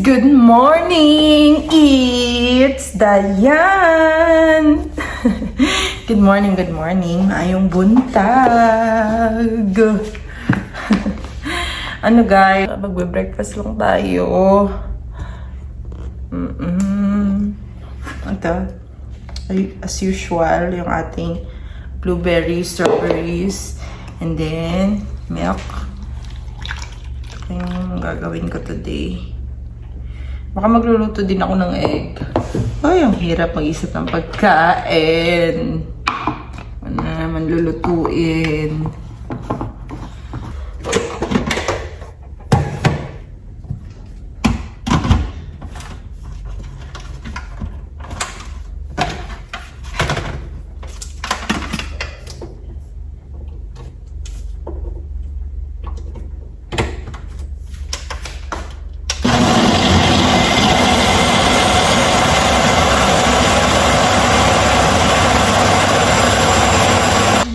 Good morning! It's Dayan! Good morning, good morning. Maayong buntag. Ano guys, magbe-breakfast lang tayo. Ito, as usual, yung ating blueberries, strawberries, and then milk. Ito yung gagawin ko today. Baka magluluto din ako ng egg. Ay, ang hirap mag-isip ng pagkain. Ano na naman lulutuin.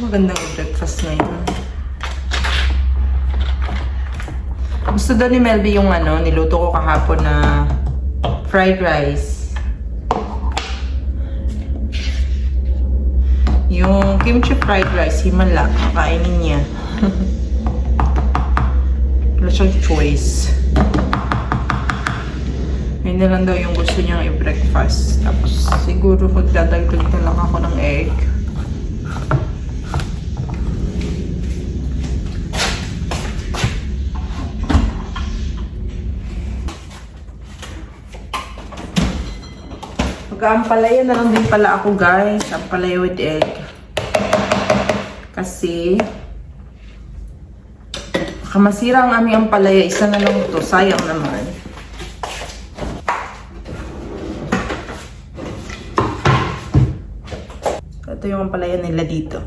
Magandang breakfast ngayon. Gusto daw ni Melby yung niluto ko kahapon na fried rice. Yung kimchi fried rice, himala, kakainin niya. Wala siyang choice. Yun na lang daw yung gusto niyang i-breakfast. Tapos siguro magdadagdag na lang ako ng egg. Mag-aampalaya na lang din pala ako guys. Ampalaya with egg. Kasi baka masira ang aming ampalaya. Isa na lang ito. Sayang naman. Ito yung ampalaya nila dito.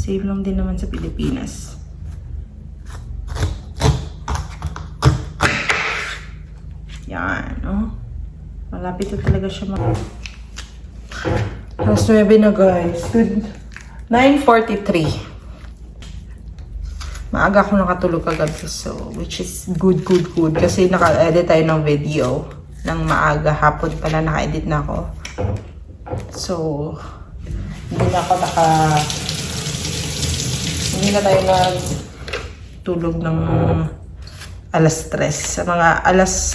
Save lang din naman sa Pilipinas. Yan, oh. Malapit na talaga siya Alas 9 na guys. Good. 9:43. Maaga ako nakatulog kagabi. So, which is good. Kasi naka-edit tayo ng video ng maaga. Hapon pala naka-edit na ako. So, hindi na tayo nagtulog ng alas 3. Sa mga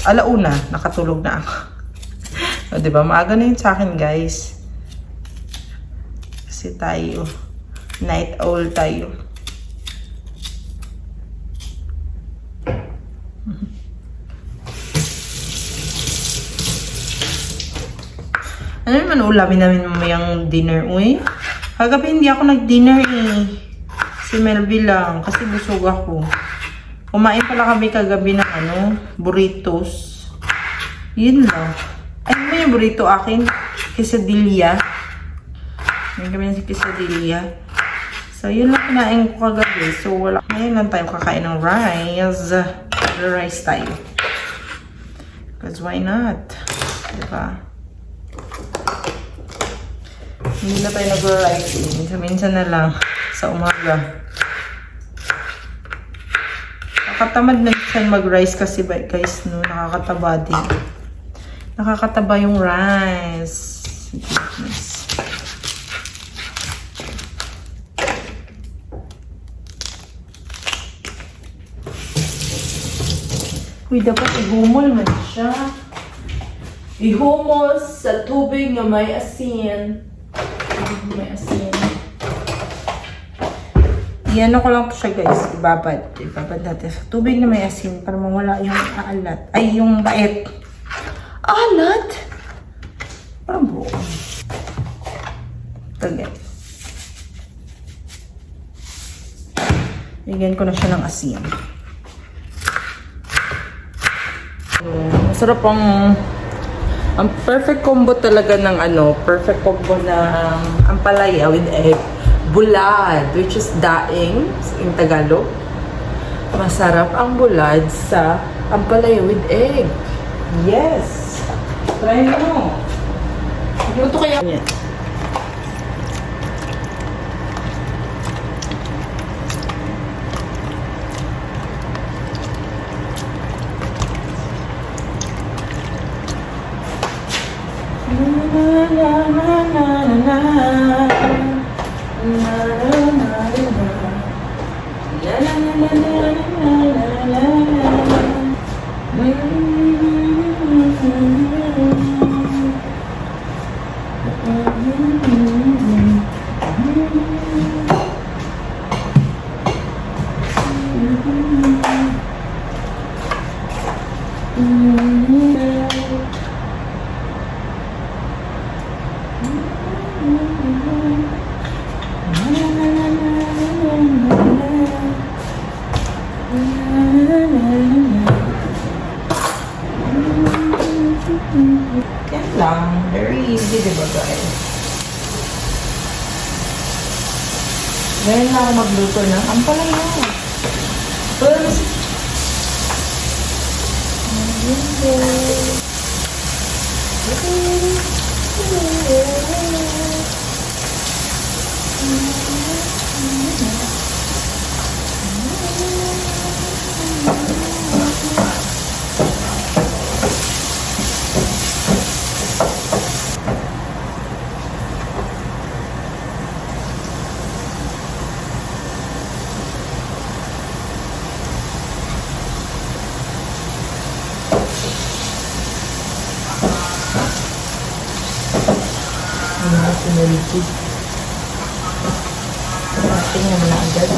alauna, nakatulog na ako. O, diba? Maaga na yun sa akin, guys. Kasi tayo, night owl tayo. Ano naman ulamin namin mamayang dinner? Uy, kagabi hindi ako nag-dinner eh. Si Melby lang, kasi busog ako. Kumain pala kami kagabi ng burritos. Yun lang. Ay, ano yung burrito akin? Quesadilla. May kami ng quesadilla. So, yun lang kinain ko kagabi. So, wala. Ngayon lang tayo kakain ng rice. Rice tayo. Because why not? Diba? Hindi na tayo nag-rice. Minsan na lang sa umaga. Nakatamad na minsan mag-rice kasi guys, no, nakakataba din. Nakakataba yung rice. Uy, dapat ihumol man siya. Ihumol sa tubig na may asin. May asin. Yan ko lang siya guys, ibabad natin sa tubig na may asin para mawala yung alat. Ay, yung bait. Alat? Parang buo. Ito guys. Bigyan ko na siya ng asin. Masarap ang perfect combo talaga ng perfect combo ng ampalaya with egg. Bulad, which is daing in Tagalog. Masarap ang bulad sa ampalaya with egg. Yes! Try mo. Luto kaya. Yan. Yan lang. Very easy, diba guys? Ngayon na ako magluto ng ampalaya. First, sinuliti. Tingnan mo na agad.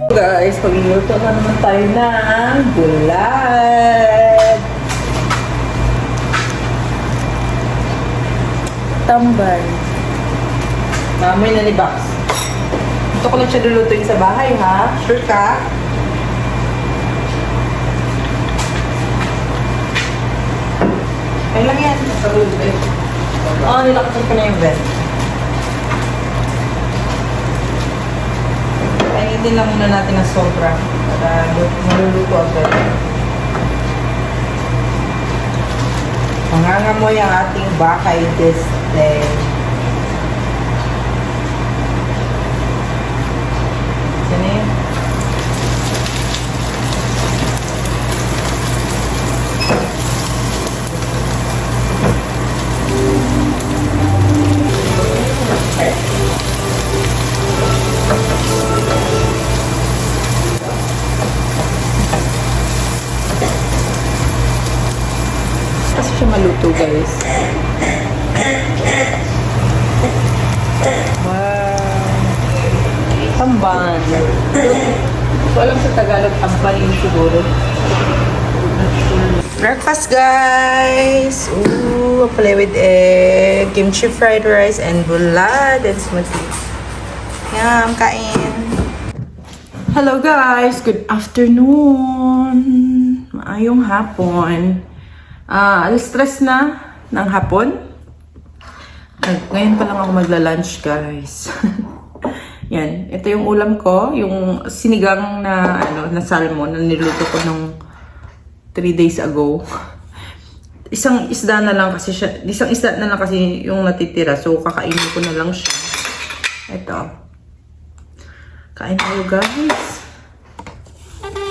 Guys, pagluluto na naman tayo ng bulad. Tambay. Mamoy na ni Box. Ito ko lang siya lulutuin sa bahay, ha? Sure ka? Ay lang yan. Oo, nilakot ko na yung vent. Painitin lang muna natin ng sobra para maluluto agad. Mangangamoy ang ating bakay this day. Saan na yun? Kasi siya maluto, guys. Wow. Tamban. So, alam sa Tagalog, tamban yun siguro. Breakfast, guys! Ooh, play with egg, kimchi fried rice, and bulad, and smoothie. Yum, kain! Hello, guys! Good afternoon! Maayong hapon. Alas 3 na ng hapon. Ngayon pa lang ako magla-lunch, guys. Yan. Ito yung ulam ko. Yung sinigang na, na salmon na niluto ko nung 3 days ago. Isang isda na lang kasi yung natitira. So, kakainin ko na lang siya. Ito. Kain tayo, guys.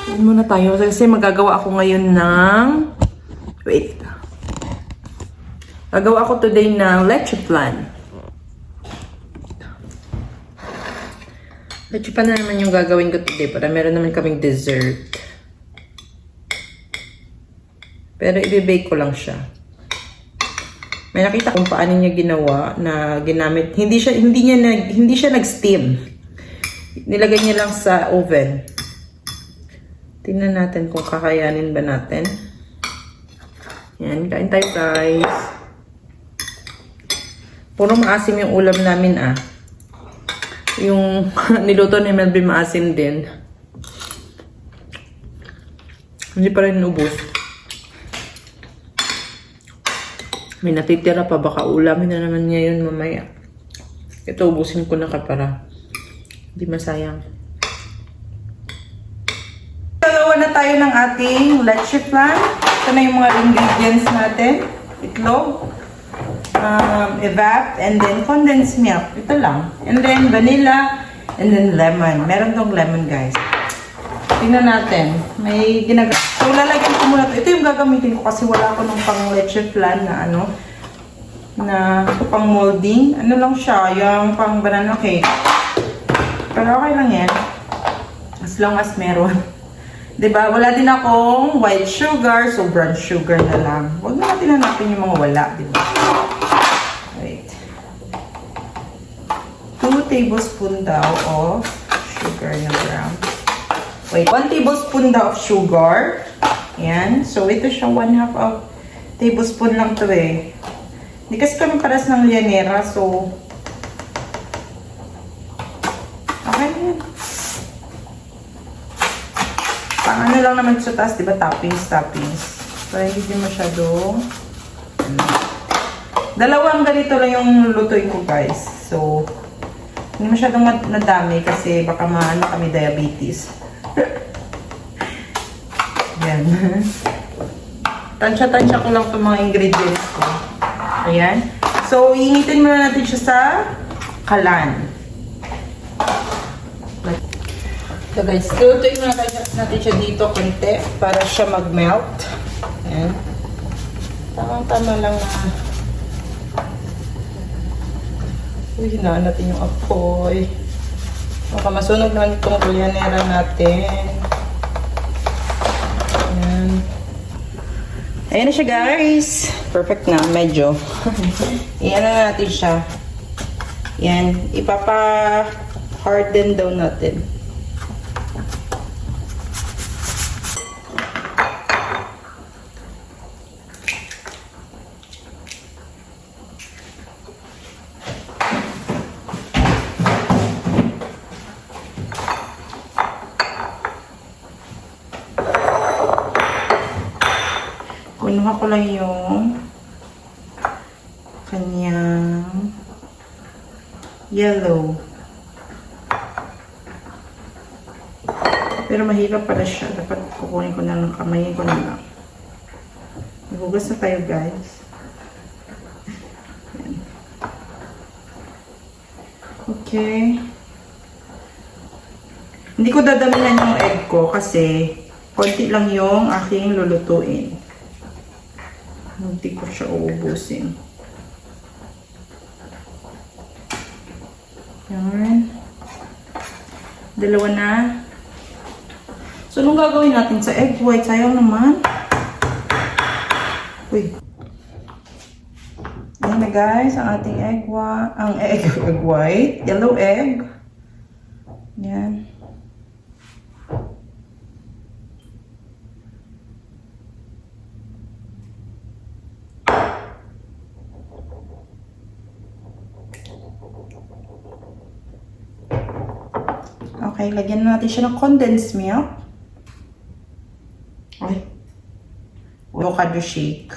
Kain muna tayo. Kasi magagawa ako ngayon ng... Wait. Gagawa ako today ng leche flan. Leche flan na naman yung gagawin ko today para meron naman kaming dessert. Pero i-bake ko lang siya. May nakita kung paano niya ginawa na ginamit. Hindi siya nag-steam. Nilagay niya lang sa oven. Tingnan natin kung kakayanin ba natin. Yan, kain tayo guys. Puro maasim yung ulam namin Yung niluto ni Melvin maasim din. Hindi pa rin ubos. May natitira pa, baka ulamin na naman niya yun mamaya. Ito, ubusin ko na para hindi masayang. Gagawa na tayo ng ating leche flan. Ito na yung mga ingredients natin. Itlog, evap, and then condensed milk. Ito lang. And then vanilla, and then lemon. Meron tong lemon, guys. Tingnan natin. May ginagawa. So, lalagyan ko muna ito. Ito yung gagamitin ko kasi wala ko nung pang leche flan na pang molding. Ano lang siya, yung pang banana cake. Pero okay lang yan. As long as meron. Diba? Wala din akong white sugar, so brown sugar na lang. Huwag na natin hanapin yung mga wala, diba? Wait. 2 tablespoons daw of sugar na brown. Wait, 1 tablespoon daw of sugar. Ayan. So, ito siya, 1/2 of tablespoon lang to Hindi kasi kami paras ng lianera, so okay na yan. Pang ano lang naman sa taas, diba? Toppings. Para hindi masyado. Dalawang ganito lang yung lutuin ko, guys. So, hindi masyadong nadami kasi baka maano kami diabetes. Yan. Tansya-tansya ko lang itong mga ingredients ko. Ayan. So, iinitin muna natin siya sa kalan. So guys, lutuin muna natin siya dito konti para siya mag-melt. Ayan. Tamang-tama lang na. Uy, hinaan natin yung apoy. Baka masunog naman itong kulianera natin. Ayan. Ayan na siya, guys. Perfect na, medyo. Iyan na natin siya. Yan. Ipapa-harden daw natin. Kunuha ko lang yung kanyang yellow. Pero mahirap pala siya. Dapat kukunin ko na lang. Kamayin ko na lang. Nagugas na tayo, guys. Ayan. Okay. Hindi ko dadamihan yung egg ko kasi konti lang yung aking lulutuin. Hindi ko siya uubusin. Yan. Dalawa na. So, anong gagawin natin sa egg white? Sayang naman. Uy. Ayan na guys, ang ating egg white. Yellow egg. Yan. Okay, lagyan natin siya ng condensed milk. Okay. Avocado shake.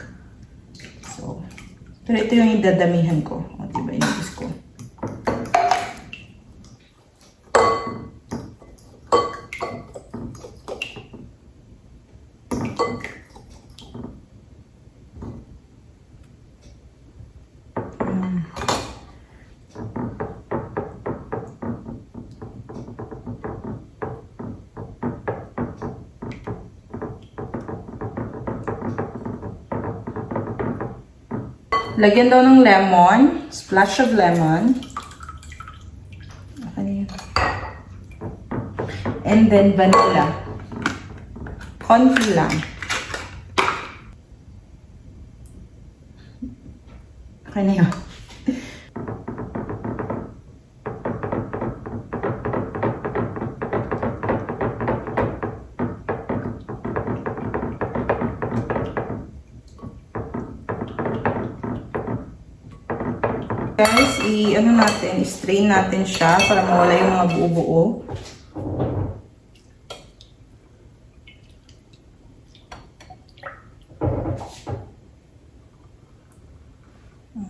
So, pero ito yung idadamihan ko. O, diba, inubos ko. Lagyan daw ng lemon. Splash of lemon. Okay. And then vanilla. Konti lang. Okay na yun. Guys, ano natin, i-strain natin siya para mawala yung mga buo-buo.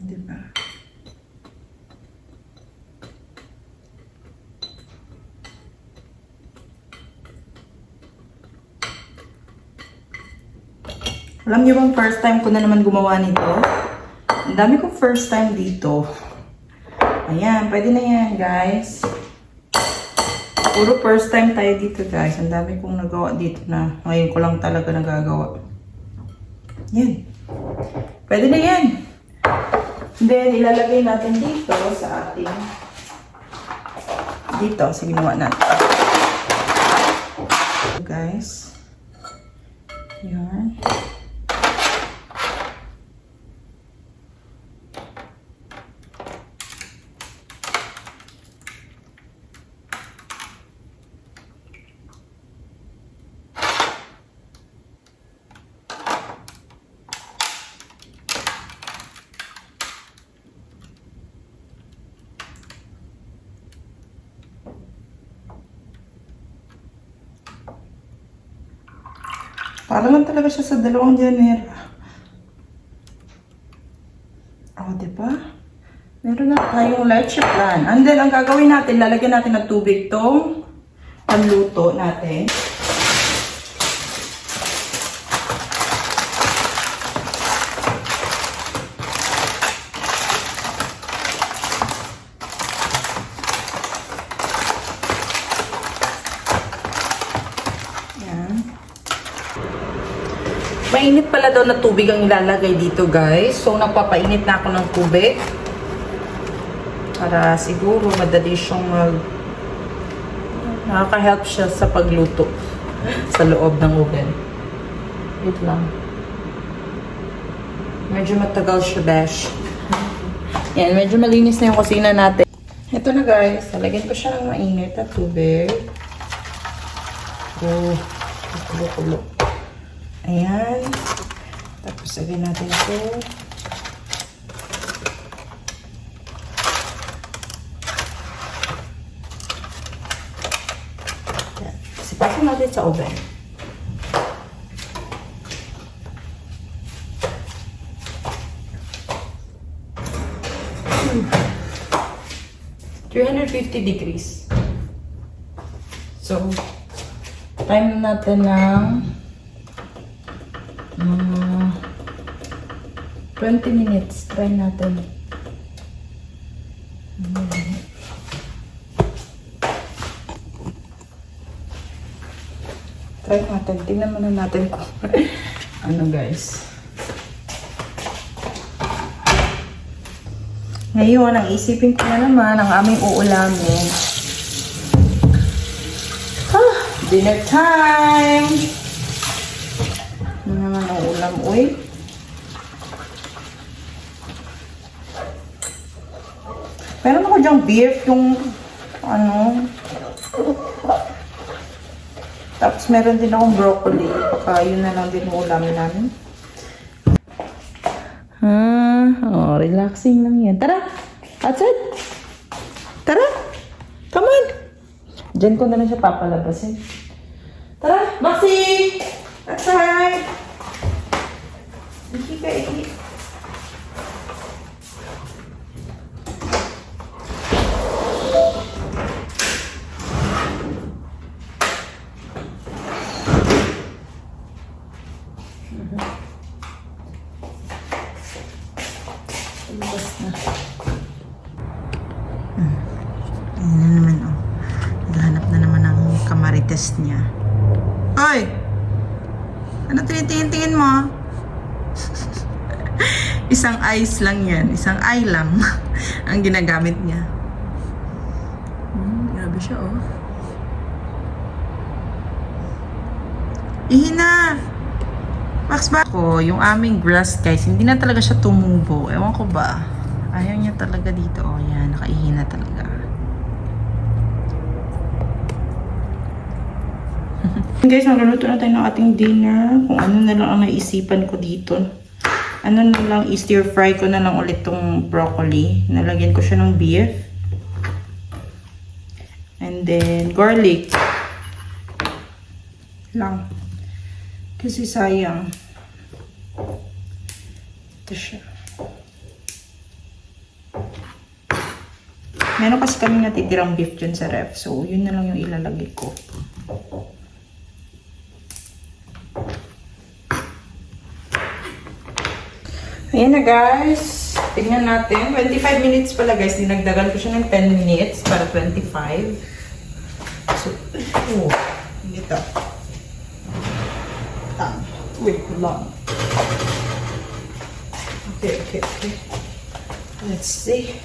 Diba? Alam niyo bang first time ko na naman gumawa nito? Ang dami kong first time dito. Ayan, pwede na yan, guys. Puro first time tayo dito, guys. Ang dami kong nagawa dito na ngayon ko lang talaga nagagawa. Yan. Pwede na yan. Then, ilalagay natin dito sa ating dito sa ginawa natin. Guys. Yan. Parang lang talaga siya sa dalawang genre. O, diba? Meron na tayong leche plan. And then, ang gagawin natin, lalagyan natin ng tubig tong panluto natin. Mainit pala daw na tubig ang ilalagay dito, guys. So, nagpapainit na ako ng tubig. Para siguro madali siyang nakaka-help siya sa pagluto sa loob ng oven. Wait lang. Medyo matagal siya, besh. Yan, medyo malinis na yung kusina natin. Ito na, guys. Lalagyan ko siya ng mainit na tubig. Oh, kulo-kulo. Ayan. Tapos, lagyan natin ito. Ayan. Sipasin natin sa oven. Hmm. 350 degrees. So, time natin ng 20 minutes. Try natin. Try natin. Tingnan muna natin kung ano, guys. Ngayon, ang isipin ko na naman ang aming uulamin. Dinner time! Ano naman ang ulam, uy? Meron ako dyang beef, yung ano. Tapos meron din akong broccoli. Baka yun na lang din yung ulamin namin. Relaxing lang yan. Tara! Outside! Tara! Come on! Diyan ko na lang siya papalabasin. Tara! Maxi! Outside! Iki ka, iki. Labas na. Ayan na naman, oh. Naghahanap na naman ng kamarites niya. Oy! Ano tinitingin-tingin mo? Isang eyes lang yan. Isang eye lang ang ginagamit niya. Grabe siya, oh. Ihina! Max ba ako, yung aming grass, guys, hindi na talaga siya tumubo. Ewan ko ba? Ayaw niya talaga dito. Oh, yan. Nakaihina talaga. Guys, magluluto na tayo ng ating dinner. Kung ano na lang ang naisipan ko dito. ano na lang, i-stir fry ko na lang ulit tong broccoli. Nalagyan ko siya ng beef. And then, garlic. Lang. Kasi sayang. Ito siya. Meron kasi kami natitirang beef dyan sa ref. So, yun na lang yung ilalagay ko. Ayan na guys. Tingnan natin. 25 minutes pala guys. Dinagdagan ko siya ng 10 minutes para 25. So, dito. Wait lang. Okay. Let's see.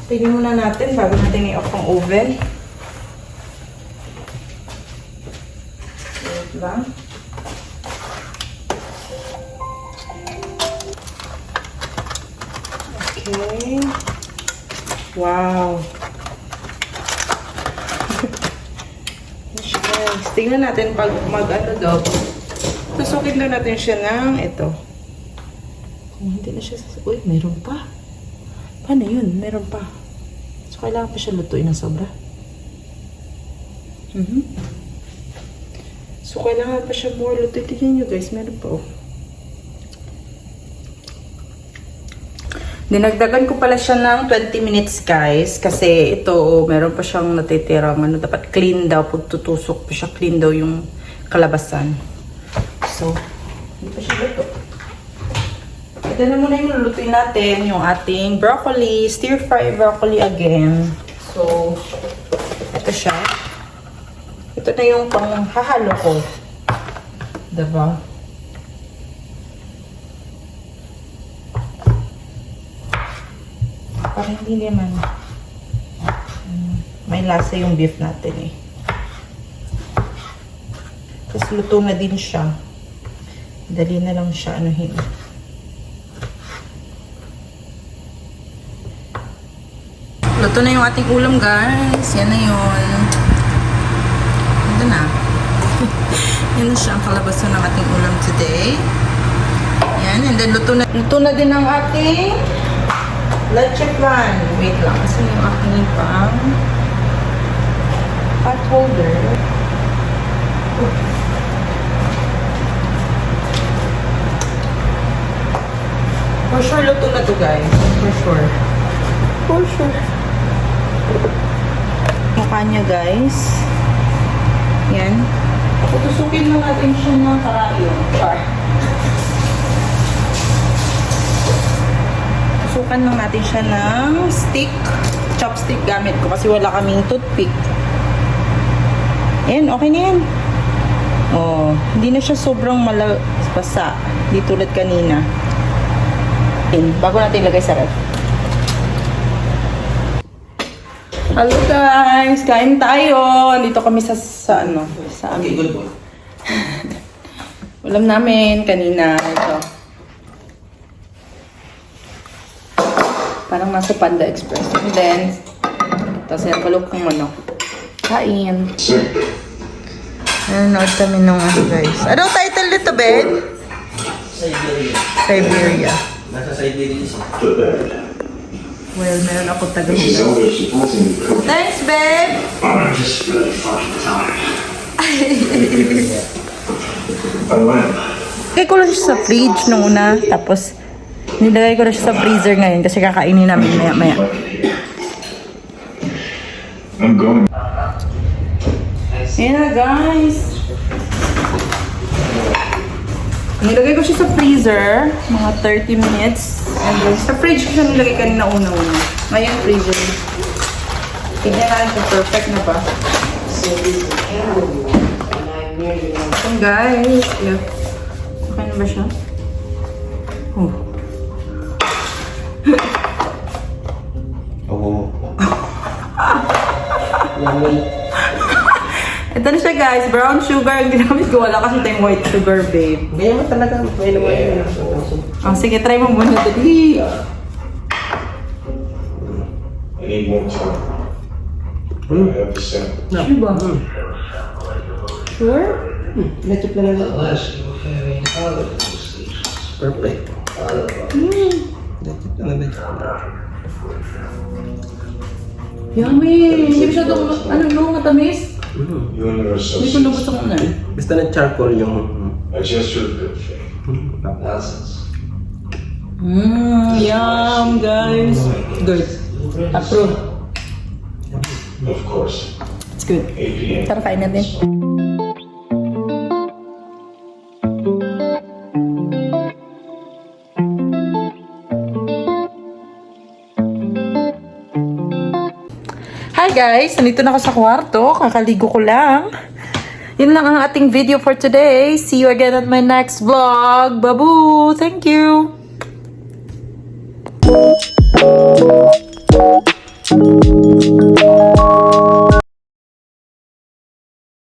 Tingnan muna natin bago natin i-off ang oven. Wait lang. Okay. Wow. Guys, tingnan natin pag mag-ano daw. Tusukin daw natin siya ng ito. Kung hindi na siya uy, meron pa. Paano yun? Meron pa. So, kailangan pa siya lutuin ng sobra. So, kailangan pa siya more lutuin. Tignan nyo guys, meron pa oh. Dinagdagan ko pala siya ng 20 minutes guys. Kasi ito, meron pa siyang natitirang ano, dapat clean daw. Pag tutusok pa siya, clean daw yung kalabasan. So, hindi pa siya luto. Ito na muna yung lulutuin natin, yung ating broccoli, stir-fry broccoli again. So, ito siya. Ito na yung panghahalo ko. Diba? Parang hindi naman. May lasa yung beef natin eh. Tapos luto na din siya. Dali na lang siya anuhin. Luto na yung ating ulam guys. Yan na yun. Ito na. Yan na siya ang kalabasan ng ating ulam today. Yan. And then luto na din ang ating leche flan. Wait lang. Kasi yung aking pang pot holder. For sure, luto na to guys. For sure. For sure. Mukha niya guys. Yan. Tutusukin lang natin siya ng karayon. Char. Tusukan lang natin siya ng stick. Chopstick gamit ko kasi wala kaming toothpick. Yan, okay na yan. Oh, hindi na siya sobrang malabasa. Di tulad kanina. Yan, bago natin ilagay sa ref. Hello guys! Kain tayo! Dito kami sa ano? Sa amin. Okay, good boy. Ulam namin kanina. Ito. Parang nasa Panda Express. And then, tapos napalok ng manok. Kain. Nanonood kami nung ano guys. Ano title nito, Ben? Siberia. Nasa Siberia siya. Well, meron ako taga-hulas. Thanks, babe! Nilagay ko lang siya sa fridge nung una. Tapos, nilagay ko na siya sa freezer ngayon kasi kakainin namin maya-maya. I'm going. Ayan na, guys. Nilagay ko siya sa freezer, mga 30 minutes. And then, sa fridge ko siya nilagay kanina una-una. Ngayon, freezer. Tignan natin kung perfect na ba. So, guys. Yeah. Okay na ba siya? Oh. Oo. Ito na siya guys, brown sugar ang ginamit ko. Wala kasi tayong white sugar, babe. Ganyan mo talaga. May naman yun. Oh, sige, try mo muna. Dali. I need more time. I have to sample. Sure ba? Sure? Let's play na lang. Perfect. Yummy! Hindi masyadong, no, matamis. Universal. Hindi ko lubos ako na eh. Basta na charcoal yung... I just your good faith. Nonsense. Yum, guys. Good. Approve. Of course. It's good. 8 p.m. Tara, kain natin. Hi guys! Nandito na ako sa kwarto. Kakaligo ko lang. Yun lang ang ating video for today. See you again at my next vlog. Babu! Thank you!